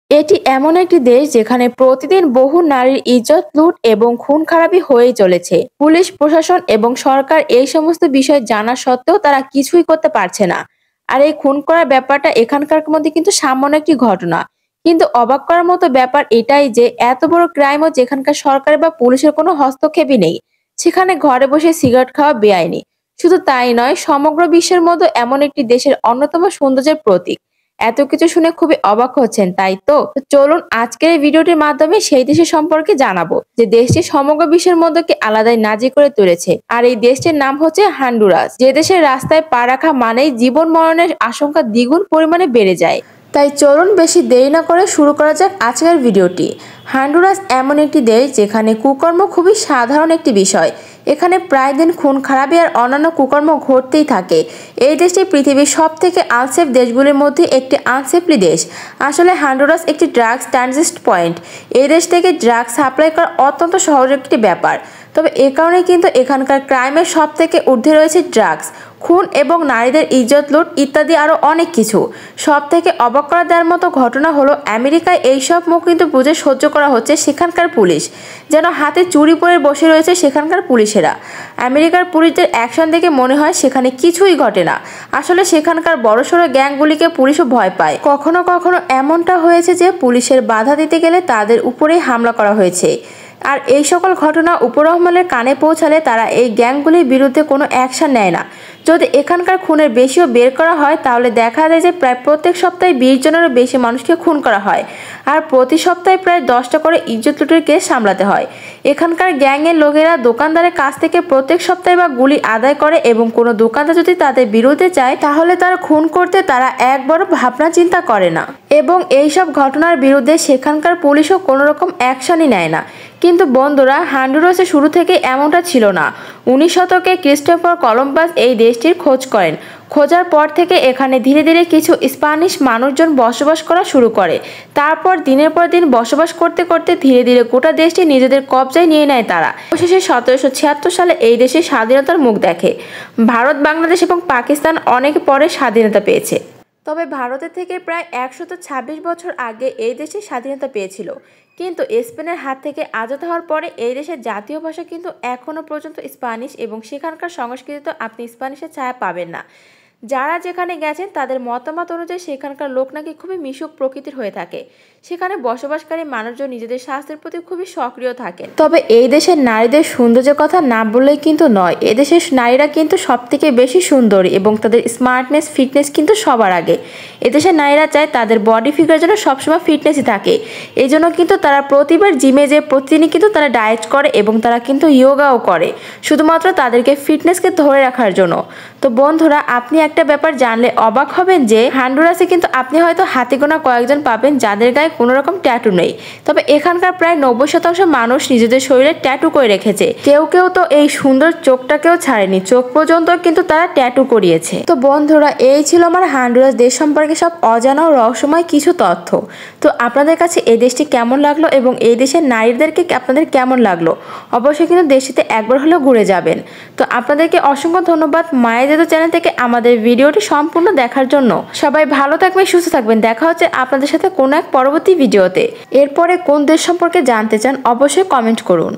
এটি এমন একটি দেশ যেখানে প্রতিদিন বহু নারীর ইজ্জত লুট এবং খুন খারাপি হয়েই চলেছে। পুলিশ প্রশাসন এবং সরকার এই সমস্ত বিষয় জানা সত্ত্বেও তারা কিছুই করতে পারছে না। আর এই খুন করার ব্যাপারটা এখানকার মধ্যে কিন্তু সামান্য একটি ঘটনা। কিন্তু অবাক করার মতো ব্যাপার এটাই যে এত বড় ক্রাইমও যেখানকার সরকার বা পুলিশের কোনো হস্তক্ষেপই নেই, সেখানে ঘরে বসে সিগারেট খাওয়া বেআইনি। শুধু তাই নয়, সমগ্র বিশ্বের মধ্যে এমন একটি দেশের অন্যতম সৌন্দর্যের প্রতীক। এত কিছু শুনে খুবই অবাক হচ্ছেন, তাই তো? চলুন আজকের এই ভিডিওটির মাধ্যমে সেই দেশের সম্পর্কে জানাবো যে দেশটি সমগ্র বিশ্বের মধ্যে কি আলাদাই নাজি করে তুলেছে। আর এই দেশটির নাম হচ্ছে হন্ডুরাস, যে দেশের রাস্তায় পা রাখা মানেই জীবন মরণের আশঙ্কা দ্বিগুণ পরিমাণে বেড়ে যায়। তাই চলুন বেশি দেরি না করে শুরু করা যাক আজকের ভিডিওটি। হন্ডুরাস এমন একটি দেশ যেখানে কুকর্ম খুবই সাধারণ একটি বিষয়। এখানে প্রায় দিন খুন খারাপি আর অন্যান্য কুকর্ম ঘটতেই থাকে। এই দেশটি পৃথিবীর সব থেকে আনসেফ দেশগুলির মধ্যে একটি আনসেফলি দেশ। আসলে হন্ডুরাস একটি ড্রাগস ট্রানজিট পয়েন্ট। এই দেশ থেকে ড্রাগস সাপ্লাই করা অত্যন্ত সহজ একটি ব্যাপার। তবে এ কারণে কিন্তু এখানকার ক্রাইমের সব থেকে ঊর্ধ্বে রয়েছে ড্রাগস, খুন এবং নারীদের ইজ্জত লুট ইত্যাদি আরও অনেক কিছু। সব থেকে অবাক করা দেওয়ার মতো ঘটনা হলো আমেরিকায় এইসব মুখ কিন্তু বুঝে সহ্য করা হচ্ছে সেখানকার পুলিশ, যেন হাতে চুরি পরে বসে রয়েছে সেখানকার পুলিশেরা। আমেরিকার পুলিশদের অ্যাকশন দেখে মনে হয় সেখানে কিছুই ঘটে না। আসলে সেখানকার বড়সড় গ্যাংগুলিকে পুলিশও ভয় পায়। কখনো কখনো এমনটা হয়েছে যে পুলিশের বাধা দিতে গেলে তাদের উপরেই হামলা করা হয়েছে। আর এই সকল ঘটনা উপরমহলের কানে পৌঁছালে তারা এই গ্যাংগুলির বিরুদ্ধে কোনো অ্যাকশন নেয় না। যদি এখানকার খুনের বেশিও বের করা হয় তাহলে দেখা যায় যে প্রায় প্রত্যেক সপ্তাহে 20 জনেরও বেশি মানুষকে খুন করা হয়। আর প্রতি সপ্তাহে প্রায় 10টা করে ইজ্জত লুটের কেস সামলাতে হয়। এখানকার গ্যাংয়ের লোকেরা দোকানদারের কাছ থেকে প্রত্যেক সপ্তাহে বা গুলি আদায় করে এবং কোনো দোকানদার যদি তাদের বিরুদ্ধে চায় তাহলে তারা খুন করতে তারা একবারও ভাবনা চিন্তা করে না। এবং এইসব ঘটনার বিরুদ্ধে সেখানকার পুলিশও কোনো রকম অ্যাকশনই নেয় না। কিন্তু বন্ধুরা, হন্ডুরাসে শুরু থেকে এমনটা ছিল না। 19 শতকে ক্রিস্টোফার কলম্বাস এই দেশটির খোঁজ করেন। খোঁজার পর থেকে এখানে ধীরে ধীরে কিছু স্প্যানিশ মানুষজন বসবাস করা শুরু করে। তারপর দিনের পর দিন বসবাস করতে করতে ধীরে ধীরে গোটা দেশটি নিজেদের কবজায় নিয়ে নেয় তারা। অবশেষে 1776 সালে এই দেশে স্বাধীনতার মুখ দেখে। ভারত, বাংলাদেশ এবং পাকিস্তান অনেক পরে স্বাধীনতা পেয়েছে। তবে ভারতের থেকে প্রায় 126 বছর আগে এই দেশে স্বাধীনতা পেয়েছিল। কিন্তু স্পেনের হাত থেকে আজাদ হওয়ার পরে এই দেশের জাতীয় ভাষা কিন্তু এখনও পর্যন্ত স্প্যানিশ এবং সেখানকার সংস্কৃতিতে আপনি স্প্যানিশের ছায়া পাবেন না। যারা যেখানে গেছেন তাদের মতামত অনুযায়ী সেখানকার লোক নাকি খুবই মিশুক প্রকৃতির হয়ে থাকে। সেখানে বসবাসকারী মানুষজন নিজেদের স্বাস্থ্যের প্রতি খুবই সক্রিয় থাকেন। তবে এই দেশের নারীদের সৌন্দর্যের কথা না বললেই কিন্তু নয়। এদেশের নারীরা কিন্তু সব থেকে বেশি সুন্দরী এবং তাদের স্মার্টনেস ফিটনেস কিন্তু সবার আগে। এদেশের নারীরা চায় তাদের বডি ফিগার যেন সবসময় ফিটনেসই থাকে। এই জন্য কিন্তু তারা প্রতিবার জিমে যে প্রতিদিনই কিন্তু তারা ডায়েট করে এবং তারা কিন্তু ইয়োগাও করে, শুধুমাত্র তাদেরকে ফিটনেসকে ধরে রাখার জন্য। তো বন্ধুরা, আপনি একটা ব্যাপার জানলে অবাক হবেন যে হন্ডুরাসে কিন্তু আপনি হয়তো হাতে গোনা কয়েকজন পাবেন যাদের গায়ে কোনো রকম ট্যাটু নেই। তবে এখানকার প্রায় 90% মানুষ নিজেদের শরীরে ট্যাটু করে রেখেছে। কেউ কেউ তো এই সুন্দর চোখটাকেও ছাড়েনি, চোখ পর্যন্ত কিন্তু তারা ট্যাটু করিয়েছে। তো বন্ধুরা, এই ছিল আমার হন্ডুরাস দেশ সম্পর্কে সব অজানা ও রহস্যময় কিছু তথ্য। তো আপনাদের কাছে এই দেশটি কেমন লাগলো এবং এই দেশের নারীদেরকে আপনাদের কেমন লাগলো অবশ্যই কিন্তু দেশটিতে একবার হলেও ঘুরে যাবেন। তো আপনাদেরকে অসংখ্য ধন্যবাদ মায়ের যেহেতু চ্যানেল থেকে আমাদের ভিডিওটি সম্পূর্ণ দেখার জন্য। সবাই ভালো থাকবেন, সুস্থ থাকবেন। দেখা হচ্ছে আপনাদের সাথে কোনো এক পরবর্তী ভিডিওতে। এরপরে কোন দেশ সম্পর্কে জানতে চান অবশ্যই কমেন্ট করুন।